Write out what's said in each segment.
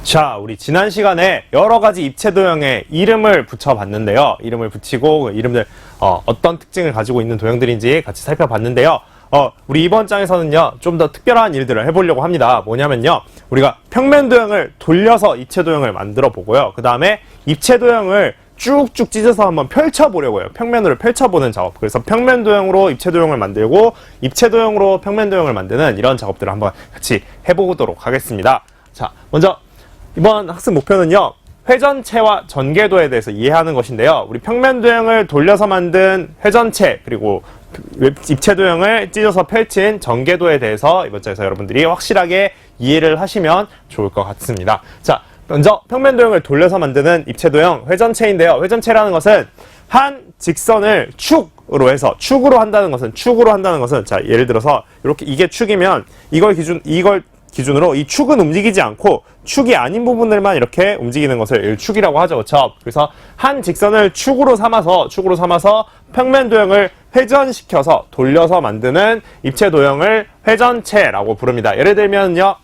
자, 우리 지난 시간에 여러 가지 입체 도형에 이름을 붙여봤는데요. 이름을 붙이고 이름들 어떤 특징을 가지고 있는 도형들인지 같이 살펴봤는데요. 우리 이번 장에서는요, 좀 더 특별한 일들을 해보려고 합니다. 뭐냐면요, 우리가 평면 도형을 돌려서 입체 도형을 만들어 보고요. 그 다음에 입체 도형을 쭉쭉 찢어서 한번 펼쳐보려고요. 평면으로 펼쳐보는 작업. 그래서 평면 도형으로 입체 도형을 만들고 입체 도형으로 평면 도형을 만드는 이런 작업들을 한번 같이 해보도록 하겠습니다. 자, 먼저 이번 학습 목표는요, 회전체와 전개도에 대해서 이해하는 것인데요. 우리 평면 도형을 돌려서 만든 회전체, 그리고 입체 도형을 찢어서 펼친 전개도에 대해서 이번 장에서 여러분들이 확실하게 이해를 하시면 좋을 것 같습니다. 자, 먼저 평면 도형을 돌려서 만드는 입체 도형 회전체인데요. 회전체라는 것은 한 직선을 축으로 해서, 축으로 한다는 것은 자, 예를 들어서 이렇게 이게 축이면 이걸 기준으로 이 축은 움직이지 않고 축이 아닌 부분들만 이렇게 움직이는 것을 축이라고 하죠. 그렇죠? 그래서 한 직선을 축으로 삼아서 평면 도형을 회전시켜서 돌려서 만드는 입체 도형을 회전체라고 부릅니다. 예를 들면요,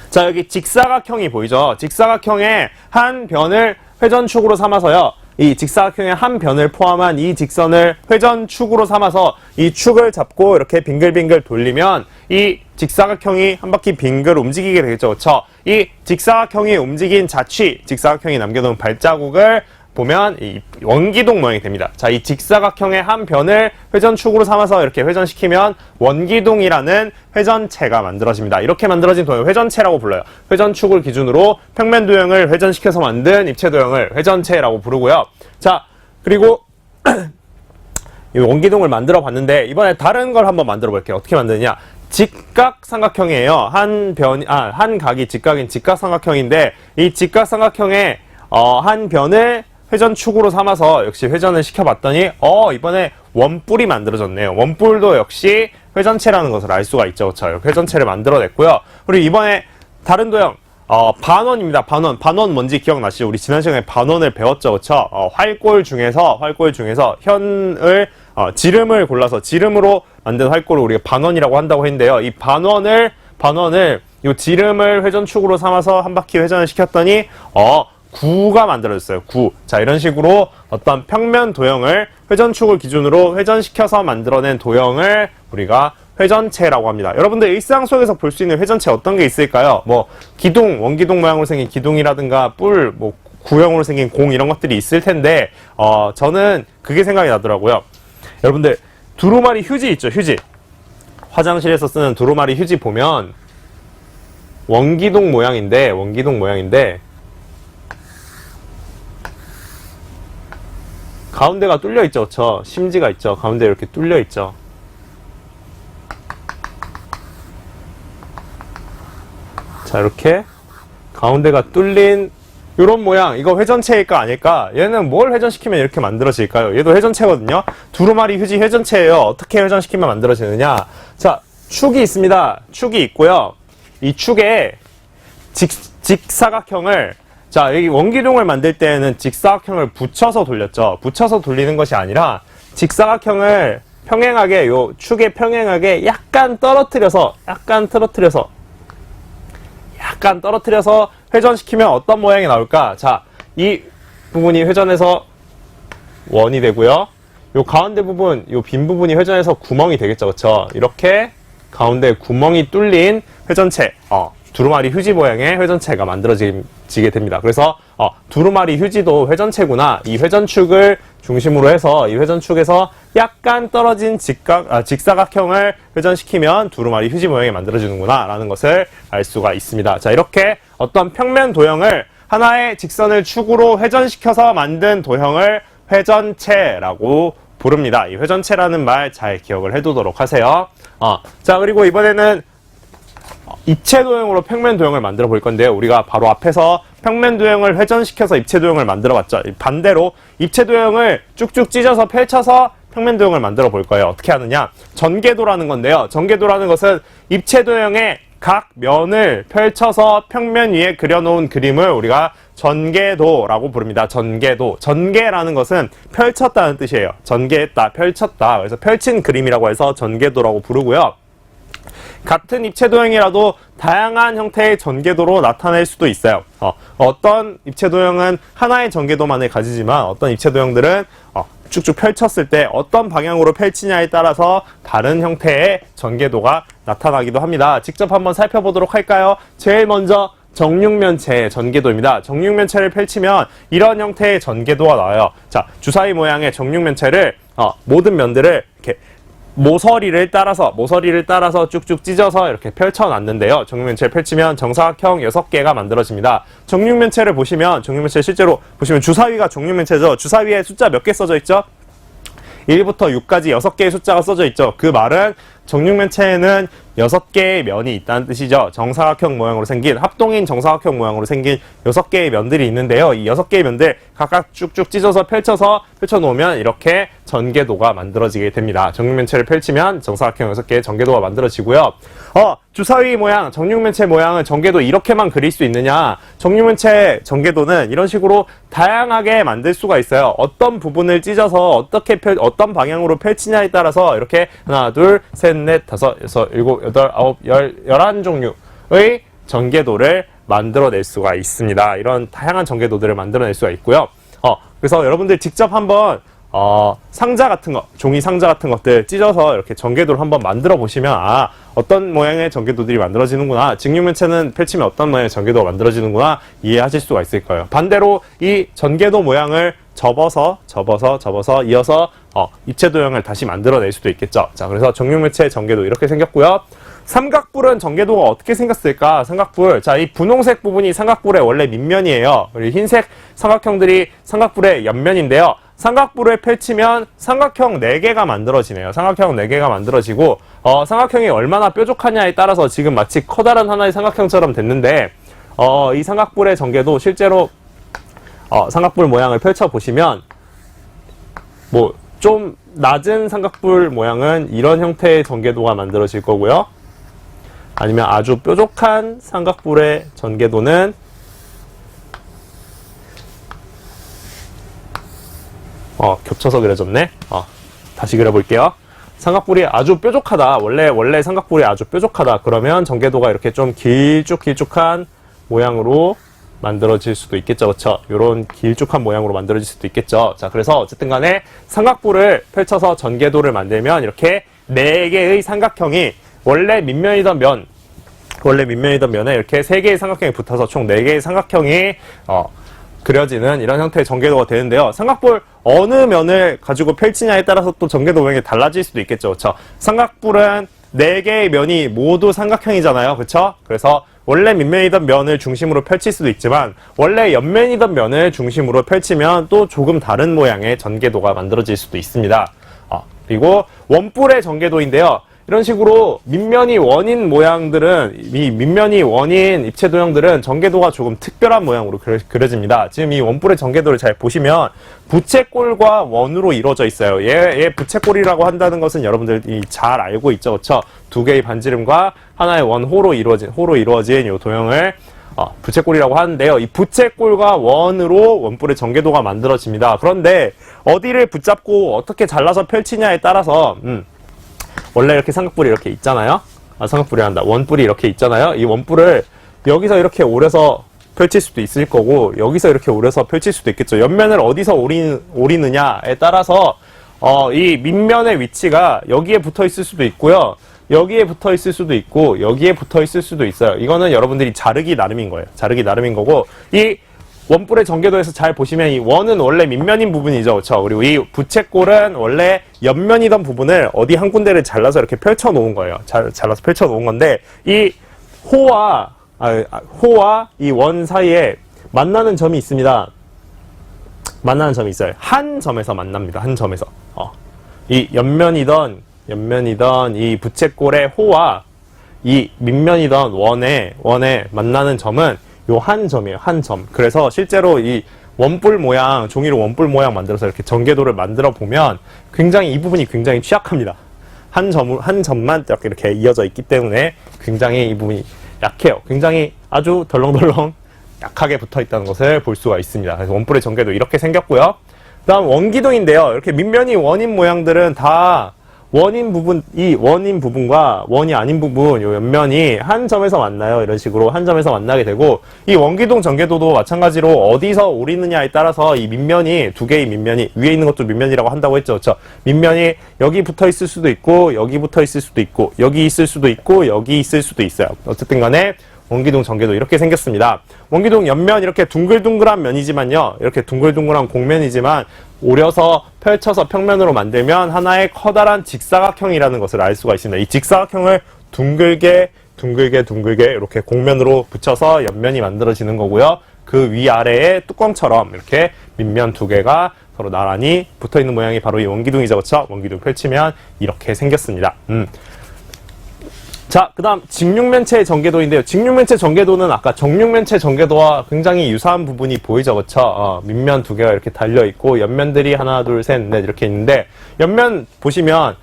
자, 여기 직사각형이 보이죠? 직사각형의 한 변을 회전축으로 삼아서요, 이 직사각형의 한 변을 포함한 이 직선을 회전축으로 삼아서 이 축을 잡고 이렇게 빙글빙글 돌리면 이 직사각형이 한 바퀴 빙글 움직이게 되겠죠. 그렇죠? 이 직사각형이 움직인 자취, 직사각형이 남겨놓은 발자국을 보면 이 원기둥 모양이 됩니다. 자, 이 직사각형의 한 변을 회전축으로 삼아서 이렇게 회전시키면 원기둥이라는 회전체가 만들어집니다. 이렇게 만들어진 도형을 회전체라고 불러요. 회전축을 기준으로 평면 도형을 회전시켜서 만든 입체 도형을 회전체라고 부르고요. 자, 그리고 이 원기둥을 만들어 봤는데 이번에 다른 걸 한번 만들어 볼게요. 어떻게 만드느냐? 직각삼각형이에요. 한 각이 직각인 직각삼각형인데 이 직각삼각형의 한 변을 회전축으로 삼아서 역시 회전을 시켜봤더니 이번에 원뿔이 만들어졌네요. 원뿔도 역시 회전체라는 것을 알 수가 있죠. 그렇죠? 회전체를 만들어냈고요. 그리고 이번에 다른 도형 반원입니다. 반원 뭔지 기억나시죠? 우리 지난 시간에 반원을 배웠죠. 그렇죠? 활골 중에서 현을 지름을 골라서 지름으로 만든 활골을 우리가 반원이라고 한다고 했는데요. 이 반원을 이 지름을 회전축으로 삼아서 한 바퀴 회전을 시켰더니 구가 만들어졌어요. 구. 자, 이런 식으로 어떤 평면 도형을 회전축을 기준으로 회전시켜서 만들어낸 도형을 우리가 회전체라고 합니다. 여러분들 일상 속에서 볼 수 있는 회전체 어떤 게 있을까요? 뭐 기둥, 원기둥 모양으로 생긴 기둥이라든가 뿔, 뭐 구형으로 생긴 공 이런 것들이 있을 텐데 저는 그게 생각이 나더라고요. 여러분들 두루마리 휴지 있죠? 휴지. 화장실에서 쓰는 두루마리 휴지 보면 원기둥 모양인데 가운데가 뚫려 있죠. 그렇죠? 심지가 있죠. 가운데 이렇게 뚫려 있죠. 자, 이렇게 가운데가 뚫린 이런 모양, 이거 회전체일까 아닐까? 얘는 뭘 회전시키면 이렇게 만들어질까요? 얘도 회전체거든요. 두루마리 휴지 회전체예요. 어떻게 회전시키면 만들어지느냐? 자, 축이 있습니다. 축이 있고요. 이 축에 직사각형을, 자, 여기 원기둥을 만들 때에는 직사각형을 붙여서 돌렸죠. 붙여서 돌리는 것이 아니라 직사각형을 평행하게, 요 축에 평행하게 약간 떨어뜨려서 회전시키면 어떤 모양이 나올까? 자, 이 부분이 회전해서 원이 되고요. 요 가운데 부분, 요 빈 부분이 회전해서 구멍이 되겠죠. 그렇죠? 이렇게 가운데 구멍이 뚫린 회전체, 두루마리 휴지 모양의 회전체가 만들어지게 됩니다. 그래서 두루마리 휴지도 회전체구나. 이 회전축을 중심으로 해서 이 회전축에서 약간 떨어진 직사각형을 회전시키면 두루마리 휴지 모양이 만들어지는구나 라는 것을 알 수가 있습니다. 자, 이렇게 어떤 평면 도형을 하나의 직선을 축으로 회전시켜서 만든 도형을 회전체라고 부릅니다. 이 회전체라는 말 잘 기억을 해두도록 하세요. 자, 그리고 이번에는 입체 도형으로 평면 도형을 만들어 볼 건데요. 우리가 바로 앞에서 평면 도형을 회전시켜서 입체 도형을 만들어 봤죠. 반대로 입체 도형을 쭉쭉 찢어서 펼쳐서 평면 도형을 만들어 볼 거예요. 어떻게 하느냐? 전개도라는 건데요. 전개도라는 것은 입체 도형의 각 면을 펼쳐서 평면 위에 그려놓은 그림을 우리가 전개도라고 부릅니다. 전개도. 전개라는 것은 펼쳤다는 뜻이에요. 전개했다, 펼쳤다. 그래서 펼친 그림이라고 해서 전개도라고 부르고요. 같은 입체 도형이라도 다양한 형태의 전개도로 나타낼 수도 있어요. 어떤 입체 도형은 하나의 전개도만을 가지지만 어떤 입체 도형들은 쭉쭉 펼쳤을 때 어떤 방향으로 펼치냐에 따라서 다른 형태의 전개도가 나타나기도 합니다. 직접 한번 살펴보도록 할까요? 제일 먼저 정육면체의 전개도입니다. 정육면체를 펼치면 이런 형태의 전개도가 나와요. 자, 주사위 모양의 정육면체를 모든 면들을 이렇게 모서리를 따라서 쭉쭉 찢어서 이렇게 펼쳐놨는데요. 정육면체를 펼치면 정사각형 6개가 만들어집니다. 정육면체를 보시면, 정육면체 실제로 보시면 주사위가 정육면체죠. 주사위에 숫자 몇 개 써져 있죠? 1부터 6까지 6개의 숫자가 써져 있죠. 그 말은 정육면체에는 6개의 면이 있다는 뜻이죠. 정사각형 모양으로 생긴, 합동인 정사각형 모양으로 생긴 6개의 면들이 있는데요. 이 6개의 면들 각각 쭉쭉 찢어서 펼쳐놓으면 이렇게 전개도가 만들어지게 됩니다. 정육면체를 펼치면 정사각형 6개의 전개도가 만들어지고요. 주사위 모양, 정육면체 모양은 전개도 이렇게만 그릴 수 있느냐? 정육면체 전개도는 이런 식으로 다양하게 만들 수가 있어요. 어떤 부분을 찢어서 어떤 방향으로 펼치냐에 따라서 이렇게 하나, 둘, 셋, 넷, 다섯, 여섯, 일곱, 여덟, 아홉, 열, 11종류의 전개도를 만들어낼 수가 있습니다. 이런 다양한 전개도들을 만들어낼 수가 있고요. 그래서 여러분들 직접 한번 상자 같은 거, 종이 상자 같은 것들 찢어서 이렇게 전개도를 한번 만들어 보시면 어떤 모양의 전개도들이 만들어지는구나, 직육면체는 펼치면 어떤 모양의 전개도가 만들어지는구나 이해하실 수가 있을 거예요. 반대로 이 전개도 모양을 접어서 이어서 입체 도형을 다시 만들어낼 수도 있겠죠. 자, 그래서 정육면체 전개도 이렇게 생겼고요. 삼각뿔은 전개도가 어떻게 생겼을까? 삼각뿔. 자, 이 분홍색 부분이 삼각뿔의 원래 밑면이에요. 그리고 흰색 삼각형들이 삼각뿔의 옆면인데요. 삼각뿔을 펼치면 삼각형 4개가 만들어지네요. 삼각형 4개가 만들어지고, 삼각형이 얼마나 뾰족하냐에 따라서 지금 마치 커다란 하나의 삼각형처럼 됐는데, 이 삼각뿔의 전개도 실제로, 삼각뿔 모양을 펼쳐보시면, 좀 낮은 삼각뿔 모양은 이런 형태의 전개도가 만들어질 거고요. 아니면 아주 뾰족한 삼각뿔의 전개도는 겹쳐서 그려졌네. 다시 그려볼게요. 삼각뿔이 아주 뾰족하다. 원래 삼각뿔이 아주 뾰족하다. 그러면 전개도가 이렇게 좀 길쭉한 모양으로 만들어질 수도 있겠죠. 그렇죠? 이런 길쭉한 모양으로 만들어질 수도 있겠죠. 자, 그래서 어쨌든 간에 삼각뿔을 펼쳐서 전개도를 만들면 이렇게 4개의 삼각형이 원래 밑면이던 면에 이렇게 3개의 삼각형이 붙어서 총 4개의 삼각형이 그려지는 이런 형태의 전개도가 되는데요. 삼각뿔 어느 면을 가지고 펼치냐에 따라서 또 전개도 모양이 달라질 수도 있겠죠. 그렇죠? 삼각뿔은 4개의 면이 모두 삼각형이잖아요. 그렇죠? 그래서 원래 밑면이던 면을 중심으로 펼칠 수도 있지만 원래 옆면이던 면을 중심으로 펼치면 또 조금 다른 모양의 전개도가 만들어질 수도 있습니다. 그리고 원뿔의 전개도인데요. 이런 식으로 밑면이 원인 모양들은, 이 밑면이 원인 입체 도형들은 전개도가 조금 특별한 모양으로 그려집니다. 지금 이 원뿔의 전개도를 잘 보시면 부채꼴과 원으로 이루어져 있어요. 얘 부채꼴이라고 한다는 것은 여러분들이 잘 알고 있죠. 그렇죠? 2개의 반지름과 하나의 호로 이루어진 이 도형을 부채꼴이라고 하는데요. 이 부채꼴과 원으로 원뿔의 전개도가 만들어집니다. 그런데 어디를 붙잡고 어떻게 잘라서 펼치냐에 따라서 원래 이렇게 삼각뿔이 이렇게 있잖아요. 삼각뿔이 한다. 원뿔이 이렇게 있잖아요. 이 원뿔을 여기서 이렇게 오려서 펼칠 수도 있을 거고, 여기서 이렇게 오려서 펼칠 수도 있겠죠. 옆면을 어디서 오리느냐에 따라서 이 밑면의 위치가 여기에 붙어 있을 수도 있고요. 여기에 붙어 있을 수도 있고, 여기에 붙어 있을 수도 있어요. 이거는 여러분들이 자르기 나름인 거예요. 자르기 나름인 거고, 이 원뿔의 전개도에서 잘 보시면 이 원은 원래 밑면인 부분이죠. 그렇죠? 그리고 이 부채꼴은 원래 옆면이던 부분을 어디 한 군데를 잘라서 이렇게 펼쳐 놓은 거예요. 잘라서 펼쳐 놓은 건데, 이 호와 이 원 사이에 만나는 점이 있습니다. 만나는 점이 있어요. 한 점에서 만납니다. 한 점에서. 이 옆면이던 이 부채꼴의 호와 이 밑면이던 원에 만나는 점은 요 한 점이에요. 한 점. 그래서 실제로 이 원뿔 모양, 종이로 원뿔 모양 만들어서 이렇게 전개도를 만들어 보면 굉장히 이 부분이 굉장히 취약합니다. 한 점만 이렇게 이어져 있기 때문에 굉장히 이 부분이 약해요. 굉장히 아주 덜렁덜렁 약하게 붙어 있다는 것을 볼 수가 있습니다. 그래서 원뿔의 전개도 이렇게 생겼고요. 그 다음 원기둥인데요. 이렇게 밑면이 원인 모양들은 다 원인 부분, 이 원인 부분과 원이 아닌 부분, 요 옆면이 한 점에서 만나요. 이런 식으로 한 점에서 만나게 되고, 이 원기둥 전개도도 마찬가지로 어디서 오리느냐에 따라서 이 밑면이, 두 개의 밑면이, 위에 있는 것도 밑면이라고 한다고 했죠. 그렇죠? 밑면이 여기 붙어 있을 수도 있고, 여기 붙어 있을 수도 있고, 여기 있을 수도 있고, 여기 있을 수도 있어요. 어쨌든 간에 원기둥 전개도 이렇게 생겼습니다. 원기둥 옆면 이렇게 둥글둥글한 면이지만요. 이렇게 둥글둥글한 공면이지만 오려서 펼쳐서 평면으로 만들면 하나의 커다란 직사각형이라는 것을 알 수가 있습니다. 이 직사각형을 둥글게 이렇게 공면으로 붙여서 옆면이 만들어지는 거고요. 그 위아래에 뚜껑처럼 이렇게 밑면 두 개가 서로 나란히 붙어있는 모양이 바로 이 원기둥이죠. 그렇죠? 원기둥 펼치면 이렇게 생겼습니다. 자, 그 다음 직육면체 전개도인데요. 직육면체 전개도는 아까 정육면체 전개도와 굉장히 유사한 부분이 보이죠. 그쵸? 밑면 두 개가 이렇게 달려있고 옆면들이 하나, 둘, 셋, 넷 이렇게 있는데 옆면 보시면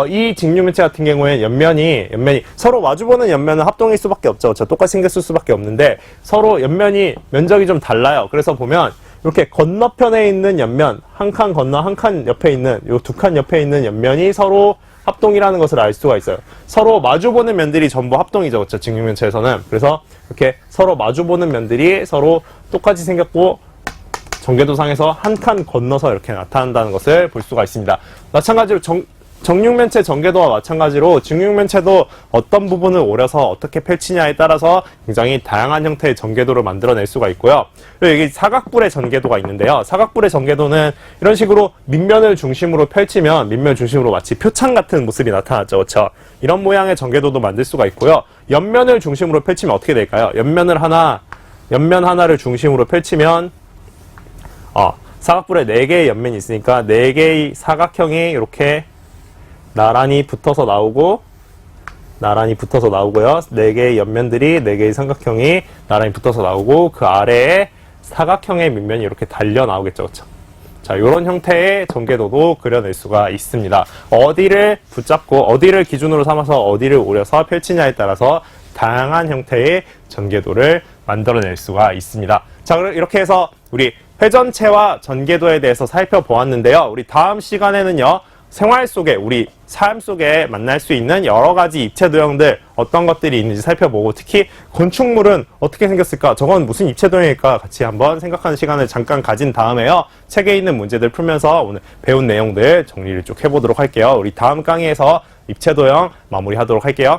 이 직육면체 같은 경우에 옆면이 서로 마주보는 옆면은 합동일 수밖에 없죠. 그쵸? 똑같이 생겼을 수밖에 없는데 서로 옆면이 면적이 좀 달라요. 그래서 보면 이렇게 건너편에 있는 옆면, 한 칸 건너 한 칸 옆에 있는 요 두 칸 옆에 있는 옆면이 서로 합동이라는 것을 알 수가 있어요. 서로 마주보는 면들이 전부 합동이죠. 그렇죠? 직육면체에서는. 그래서 이렇게 서로 마주보는 면들이 서로 똑같이 생겼고 전개도상에서 한 칸 건너서 이렇게 나타난다는 것을 볼 수가 있습니다. 마찬가지로 정육면체 전개도와 마찬가지로 직육면체도 어떤 부분을 오려서 어떻게 펼치냐에 따라서 굉장히 다양한 형태의 전개도를 만들어낼 수가 있고요. 그리고 여기 사각뿔의 전개도가 있는데요. 사각뿔의 전개도는 이런 식으로 밑면을 중심으로 펼치면 밑면 중심으로 마치 표창 같은 모습이 나타났죠. 그렇죠? 이런 모양의 전개도도 만들 수가 있고요. 옆면을 중심으로 펼치면 어떻게 될까요? 옆면 하나를 중심으로 펼치면 사각뿔에 4개의 옆면이 있으니까 4개의 사각형이 이렇게 나란히 붙어서 나오고요. 4개의 옆면들이 4개의 삼각형이 나란히 붙어서 나오고 그 아래에 사각형의 밑면이 이렇게 달려 나오겠죠. 그렇죠? 자, 이런 형태의 전개도도 그려낼 수가 있습니다. 어디를 붙잡고 어디를 기준으로 삼아서 어디를 오려서 펼치냐에 따라서 다양한 형태의 전개도를 만들어낼 수가 있습니다. 자, 이렇게 해서 우리 회전체와 전개도에 대해서 살펴보았는데요. 우리 다음 시간에는요. 생활 속에 우리 삶 속에 만날 수 있는 여러 가지 입체 도형들 어떤 것들이 있는지 살펴보고 특히 건축물은 어떻게 생겼을까? 저건 무슨 입체 도형일까? 같이 한번 생각하는 시간을 잠깐 가진 다음에요. 책에 있는 문제들 풀면서 오늘 배운 내용들 정리를 쭉 해보도록 할게요. 우리 다음 강의에서 입체 도형 마무리하도록 할게요.